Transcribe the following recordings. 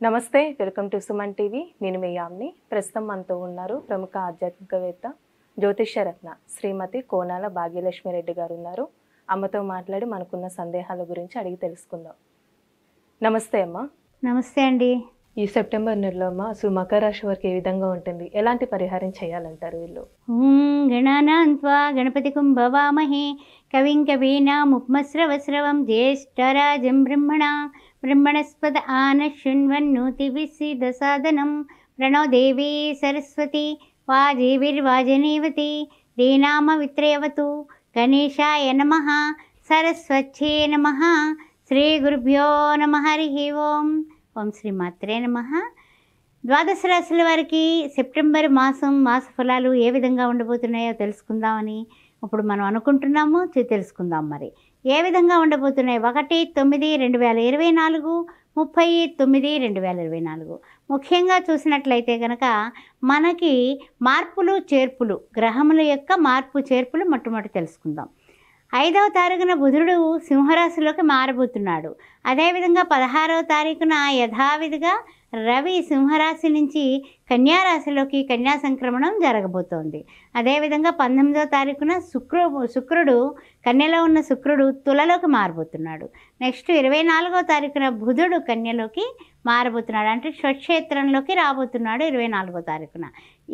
నమస్తే, welcome to Suman TV. నేను మీ యామ్ని. ప్రస్తుతం మనతో ఉన్నారు ప్రముఖ ఆధ్యాత్మికవేత్త జ్యోతిష్యరత్న శ్రీమతి కోనాల భాగ్యలక్ష్మి రెడ్డి గారు ఉన్నారు. అమ్మతో మాట్లాడి మనకున్న సందేహాల గురించి అడిగి తెలుసుకుందాం. నమస్తే అమ్మ. నమస్తే అండి. ఈ సెప్టెంబర్ నెలలో అమ్మ అసలు మకర రాశి వారికి ఏ విధంగా ఉంటుంది, ఎలాంటి పరిహారం చేయాలంటారు వీళ్ళు? గణానాం త్వా గణపతిం భవామహే కవిం కవీనాముపమస్రవస్రవం జ్యేష్ఠరాజం బ్రహ్మణస్పద ఆనశృణ్వన్నోతిభిస్సిద్ధసాదనం ప్రణో దేవీ సరస్వతి వాజేవిర్వాజనేవతి దీనామవిత్రేవతు గణేశాయ నమః సరస్వత్యే నమః శ్రీ గురుభ్యో నమః హరి ఓం. ఓం శ్రీ మాత్రే నమః. ద్వాదశ రాశుల వారికి సెప్టెంబర్ మాస ఫలాలు ఏ విధంగా ఉండబోతున్నాయో తెలుసుకుందామని ఇప్పుడు మనం అనుకుంటున్నాము. తెలుసుకుందాం మరి ఏ విధంగా ఉండబోతున్నాయి. 1/9/2024, 30/9/2024. ముఖ్యంగా చూసినట్లయితే కనుక మనకి మార్పులు చేర్పులు, గ్రహముల యొక్క మార్పు చేర్పులు మొట్టమొదటి తెలుసుకుందాం. 5వ తారీఖున బుధుడు సింహరాశిలోకి మారబోతున్నాడు. అదేవిధంగా 16వ తారీఖున యథావిధిగా రవి సింహరాశి నుంచి కన్యారాశిలోకి కన్యా సంక్రమణం జరగబోతోంది. అదేవిధంగా 19వ తారీఖున శుక్రుడు కన్యలో ఉన్న శుక్రుడు తులలోకి మారబోతున్నాడు. నెక్స్ట్ 24వ తారీఖున బుధుడు కన్యలోకి మారబోతున్నాడు, అంటే స్వక్షేత్రంలోకి రాబోతున్నాడు 24వ తారీఖున.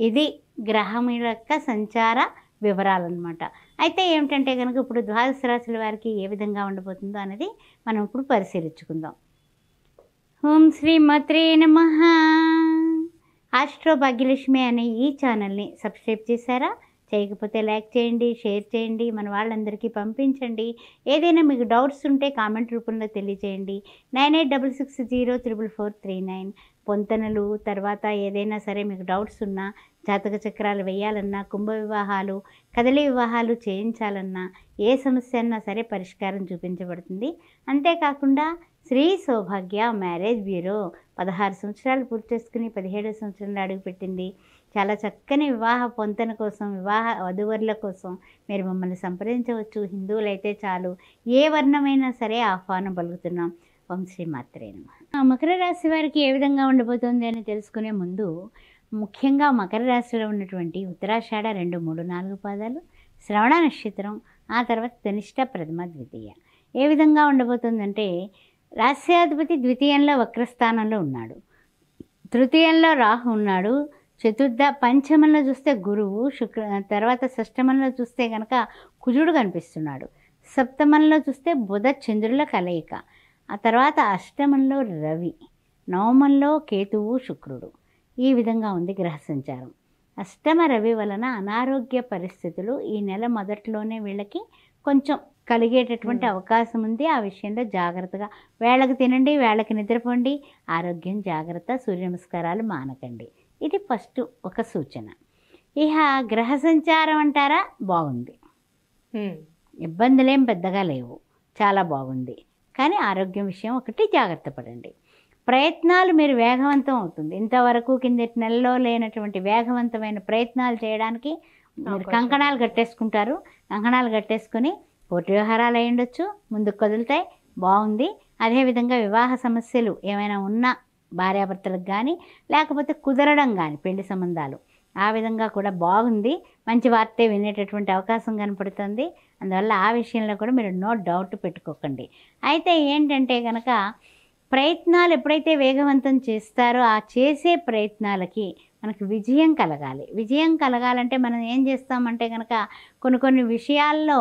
ఇది గ్రహముల యొక్క సంచార వివరాలన్నమాట. అయితే ఏమిటంటే కనుక ఇప్పుడు ద్వాదశ రాశుల వారికి ఏ విధంగా ఉండబోతుందో అనేది మనం ఇప్పుడు పరిశీలించుకుందాం. ఓం శ్రీ మాత్రే నమః. ఆస్ట్రో భాగ్యలక్ష్మి అనే ఈ ఛానల్ని సబ్స్క్రైబ్ చేశారా? చేయకపోతే లైక్ చేయండి, షేర్ చేయండి, మన వాళ్ళందరికీ పంపించండి. ఏదైనా మీకు డౌట్స్ ఉంటే కామెంట్ రూపంలో తెలియజేయండి. 9866044439. పొంతనలు తర్వాత ఏదైనా సరే మీకు డౌట్స్ ఉన్నా, జాతక చక్రాలు వేయాలన్నా, కుంభ వివాహాలు, కదలి వివాహాలు చేయించాలన్నా, ఏ సమస్య అన్నా సరే పరిష్కారం చూపించబడుతుంది. అంతేకాకుండా శ్రీ సౌభాగ్య మ్యారేజ్ బ్యూరో 16 సంవత్సరాలు పూర్తి చేసుకుని 17వ సంవత్సరంలో అడుగుపెట్టింది. చాలా చక్కని వివాహ పొంతన కోసం, వివాహ వధువరుల కోసం మీరు మమ్మల్ని సంప్రదించవచ్చు. హిందువులైతే చాలు, ఏ వర్ణమైనా సరే ఆహ్వానం పలుకుతున్నాం. ఓం శ్రీ మాత్రే నమః. మకర రాశి వారికి ఏ విధంగా ఉండబోతోంది అని తెలుసుకునే ముందు ముఖ్యంగా మకర రాశిలో ఉన్నటువంటి ఉత్తరాషాఢ 2, 3, 4 పాదాలు, శ్రవణ నక్షత్రం, ఆ తర్వాత ధనిష్ట, ప్రథమ, ద్వితీయ ఏ విధంగా ఉండబోతుందంటే రాశ్యాధిపతి ద్వితీయంలో వక్రస్థానంలో ఉన్నాడు, తృతీయంలో రాహు ఉన్నాడు, చతుర్థ పంచమంలో చూస్తే గురువు, తర్వాత షష్టమంలో చూస్తే కనుక కుజుడు కనిపిస్తున్నాడు, సప్తమంలో చూస్తే బుధ చంద్రుల కలయిక, ఆ తర్వాత అష్టమంలో రవి, నవమంలో కేతువు శుక్రుడు. ఈ విధంగా ఉంది గ్రహ సంచారం. అష్టమ రవి వలన అనారోగ్య పరిస్థితులు ఈ నెల మొదట్లోనే వీళ్ళకి కొంచెం కలిగేటటువంటి అవకాశం ఉంది. ఆ విషయంలో జాగ్రత్తగా వేళకు తినండి, వేళకి నిద్రపోండి, ఆరోగ్యం జాగ్రత్త, సూర్య నమస్కారాలు మానకండి. ఇది ఫస్ట్ ఒక సూచన. ఇక గ్రహ సంచారం అంటారా, బాగుంది, ఇబ్బందులేం పెద్దగా లేవు, చాలా బాగుంది. కానీ ఆరోగ్యం విషయం ఒకటి జాగ్రత్త పడండి. ప్రయత్నాలు మీరు వేగవంతం అవుతుంది. ఇంతవరకు కిందటి నెలలో లేనటువంటి వేగవంతమైన ప్రయత్నాలు చేయడానికి మీరు కంకణాలు కట్టేసుకుంటారు. కంకణాలు కట్టేసుకుని కోర్టు వ్యవహారాలు అయి ఉండొచ్చు, ముందుకు కదులుతాయి, బాగుంది. అదేవిధంగా వివాహ సమస్యలు ఏమైనా ఉన్నా భార్యాభర్తలకు కానీ, లేకపోతే కుదరడం కానీ పెళ్లి సంబంధాలు, ఆ విధంగా కూడా బాగుంది. మంచి వార్తే వినేటటువంటి అవకాశం కనపడుతుంది. అందువల్ల ఆ విషయంలో కూడా మీరు నో డౌట్ పెట్టుకోకండి. అయితే ఏంటంటే కనుక ప్రయత్నాలు ఎప్పుడైతే వేగవంతం చేస్తారో ఆ చేసే ప్రయత్నాలకి మనకు విజయం కలగాలి. విజయం కలగాలంటే మనం ఏం చేస్తామంటే కనుక కొన్ని విషయాల్లో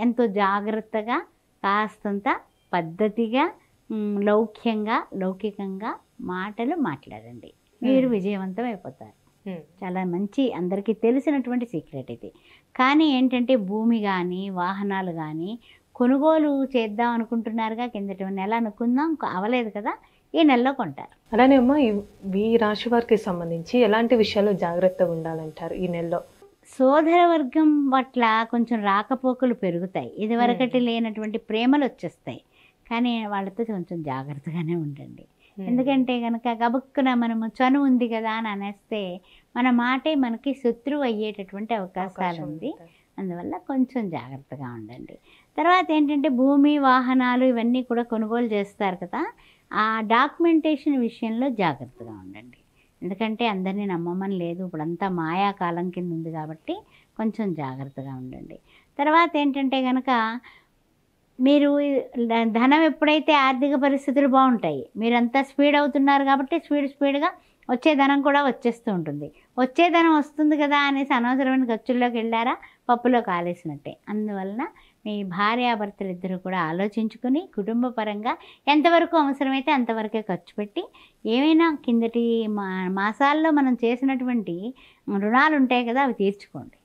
ఎంతో జాగ్రత్తగా, కాస్తంత పద్ధతిగా, లౌకికంగా మాటలు మాట్లాడండి. మీరు విజయవంతం అయిపోతారు. చాలా మంచి, అందరికీ తెలిసినటువంటి సీక్రెట్ ఇది. కానీ ఏంటంటే భూమి కానీ, వాహనాలు కానీ కొనుగోలు చేద్దాం అనుకుంటున్నారుగా, కిందటి నెల అనుకుందాం, అవలేదు కదా, ఈ నెలలో కొంటారు. అలానే అమ్మ, ఈ రాశి వారికి సంబంధించి ఎలాంటి విషయాల్లో జాగ్రత్తగా ఉండాలంటారు ఈ నెలలో? సోదర వర్గం పట్ల కొంచెం రాకపోకలు పెరుగుతాయి. ఇదివరకటి లేనటువంటి ప్రేమలు వచ్చేస్తాయి. కానీ వాళ్ళతో కొంచెం జాగ్రత్తగానే ఉండండి. ఎందుకంటే కనుక గబుక్కున మనము చనువు ఉంది కదా అని అనేస్తే మన మాటే మనకి శత్రువు అయ్యేటటువంటి అవకాశాలు ఉంది. అందువల్ల కొంచెం జాగ్రత్తగా ఉండండి. తర్వాత ఏంటంటే భూమి, వాహనాలు ఇవన్నీ కూడా కొనుగోలు చేస్తారు కదా, ఆ డాక్యుమెంటేషన్ విషయంలో జాగ్రత్తగా ఉండండి. ఎందుకంటే అందరినీ నమ్మమని లేదు, ఇప్పుడంతా మాయాకాలం కింద ఉంది కాబట్టి కొంచెం జాగ్రత్తగా ఉండండి. తర్వాత ఏంటంటే కనుక మీరు ధనం ఎప్పుడైతే ఆర్థిక పరిస్థితులు బాగుంటాయి, మీరంతా స్పీడ్ అవుతున్నారు కాబట్టి స్పీడ్గా వచ్చే ధనం కూడా వచ్చేస్తూ ఉంటుంది. వచ్చే ధనం వస్తుంది కదా అనేసి అనవసరమైన ఖర్చుల్లోకి వెళ్ళారా, పప్పులో కాలేసినట్టే. అందువలన మీ భార్యాభర్తలు ఇద్దరు కూడా ఆలోచించుకొని కుటుంబ పరంగా ఎంతవరకు అవసరమైతే అంతవరకే ఖర్చు పెట్టి, ఏమైనా కిందటి మాసాల్లో మనం చేసినటువంటి రుణాలు ఉంటాయి కదా, అవి తీర్చుకోండి.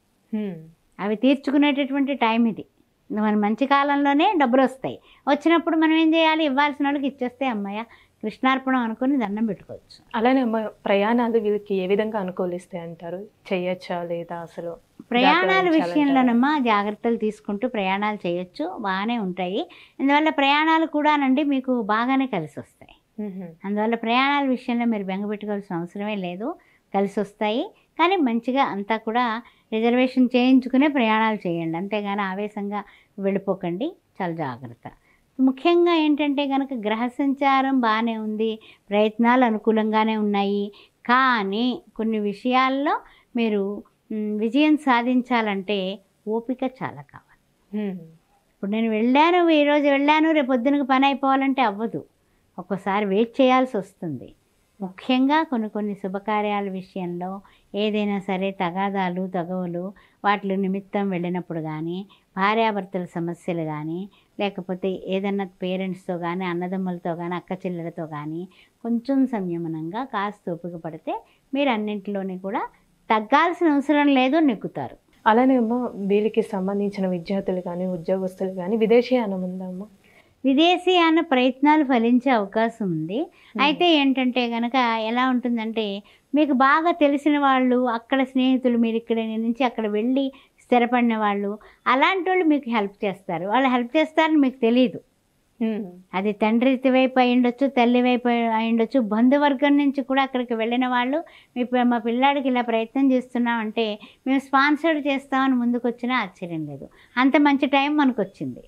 అవి తీర్చుకునేటటువంటి టైం ఇది. మన మంచి కాలంలోనే డబ్బులు వస్తాయి. వచ్చినప్పుడు మనం ఏం చేయాలి, ఇవ్వాల్సిన వాళ్ళకి ఇచ్చేస్తే అమ్మయ్య కృష్ణార్పణం అనుకుని దండం పెట్టుకోవచ్చు. అలానే ప్రయాణాలు వీళ్ళకి ఏ విధంగా అనుకూలిస్తాయి అంటారు? చేయొచ్చా లేదా? అసలు ప్రయాణాల విషయంలోనమ్మా జాగ్రత్తలు తీసుకుంటూ ప్రయాణాలు చేయొచ్చు, బాగానే ఉంటాయి. అందువల్ల ప్రయాణాలు కూడానండి మీకు బాగానే కలిసి వస్తాయి. అందువల్ల ప్రయాణాల విషయంలో మీరు బెంగ పెట్టుకోవాల్సిన అవసరమే లేదు, కలిసి వస్తాయి. కానీ మంచిగా అంతా కూడా రిజర్వేషన్ చేయించుకునే ప్రయాణాలు చేయండి, అంతేగాని ఆవేశంగా వెళ్ళిపోకండి, చాలా జాగ్రత్త. ముఖ్యంగా ఏంటంటే కనుక గ్రహ సంచారం బాగానే ఉంది, ప్రయత్నాలు అనుకూలంగానే ఉన్నాయి. కానీ కొన్ని విషయాల్లో మీరు విజయం సాధించాలంటే ఓపిక చాలా కావాలి. ఇప్పుడు నేను వెళ్ళాను, ఈరోజు వెళ్ళాను, రేపు పొద్దునకి పని అయిపోవాలంటే అవ్వదు. ఒక్కోసారి వెయిట్ చేయాల్సి వస్తుంది. ముఖ్యంగా కొన్ని శుభకార్యాల విషయంలో ఏదైనా సరే తగాదాలు తగవులు వాటి నిమిత్తం వెళ్ళినప్పుడు కానీ, భార్యాభర్తల సమస్యలు కానీ, లేకపోతే ఏదన్నా పేరెంట్స్తో కానీ, అన్నదమ్ములతో కానీ, అక్క చెల్లెలతో కానీ కొంచెం సంయమనంగా కాస్త ఓపిక పడితే మీరు అన్నింటిలోని కూడా తగ్గాల్సిన అవసరం లేదు, నెక్కుతారు. అలానే అమ్మ వీళ్ళకి సంబంధించిన విద్యార్థులు కానీ ఉద్యోగస్తులు కానీ విదేశీయానం ఉందమ్మా? విదేశీయాన ప్రయత్నాలు ఫలించే అవకాశం ఉంది. అయితే ఏంటంటే కనుక ఎలా ఉంటుందంటే, మీకు బాగా తెలిసిన వాళ్ళు, అక్కడ స్నేహితులు, మీరు ఇక్కడ నుంచి అక్కడ వెళ్ళి స్థిరపడిన వాళ్ళు, అలాంటి వాళ్ళు మీకు హెల్ప్ చేస్తారు. వాళ్ళు హెల్ప్ చేస్తారని మీకు తెలియదు. అది తండ్రి వైపు అయి ఉండొచ్చు, తల్లి వైపు అయి ఉండొచ్చు, బంధువర్గం నుంచి కూడా అక్కడికి వెళ్ళిన వాళ్ళు మా పిల్లాడికి ఇలా ప్రయత్నం చేస్తున్నామంటే మేము స్పాన్సర్డ్ చేస్తామని ముందుకు వచ్చినా ఆశ్చర్యం లేదు. అంత మంచి టైం మనకు వచ్చింది.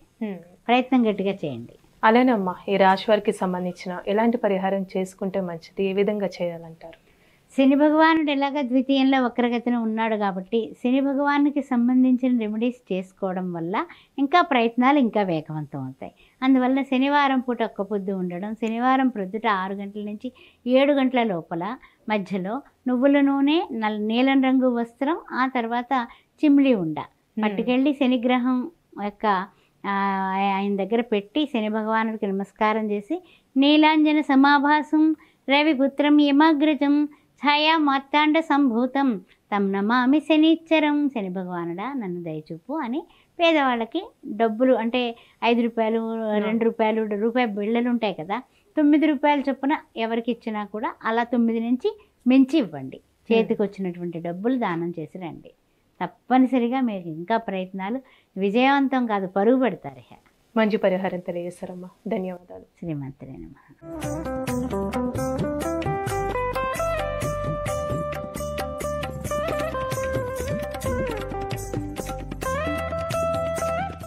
ప్రయత్నం గట్టిగా చేయండి. అలానేమ్మా ఈ రాశి వారికి సంబంధించిన ఎలాంటి పరిహారం చేసుకుంటే మంచిది, ఏ విధంగా చేయాలంటారు? శని భగవానుడు ఎలాగ ద్వితీయంలో వక్రగతిన ఉన్నాడు కాబట్టి శని భగవానుకి సంబంధించిన రెమెడీస్ చేసుకోవడం వల్ల ఇంకా ప్రయత్నాలు ఇంకా వేగవంతం అవుతాయి. అందువల్ల శనివారం పూట ఒక్క పొద్దు ఉండడం, శనివారం ప్రొద్దుట 6 గంటల నుంచి 7 గంటల లోపల మధ్యలో నువ్వుల నూనె, నీలం రంగు వస్త్రం, ఆ తర్వాత చిమ్లీ ఉండ పట్టుకెళ్ళి శనిగ్రహం యొక్క ఆయన దగ్గర పెట్టి శని భగవానుడికి నమస్కారం చేసి, నీలాంజన సమాభాసం రవిపుత్రం యమాగ్రజం ఛాయా మార్తాండ సంభూతం తం నమామి శనిచ్చరం, శని భగవానుడా నన్ను దయచూపు అని పేదవాళ్ళకి డబ్బులు అంటే 5 రూపాయలు, 2 రూపాయలు, రూపాయి బిళ్ళలు ఉంటాయి కదా, 9 రూపాయల చొప్పున ఎవరికి ఇచ్చినా కూడా అలా 9 నుంచి మించి ఇవ్వండి. చేతికి వచ్చినటువంటి డబ్బులు దానం చేసి రండి. తప్పనిసరిగా మీరు ఇంకా ప్రయత్నాలు విజయవంతం కాదు, పరుగు పెడతారు. మంచి పరిహారం తెలియజేస్తారమ్మా, ధన్యవాదాలు. శ్రీమంతులే నమః.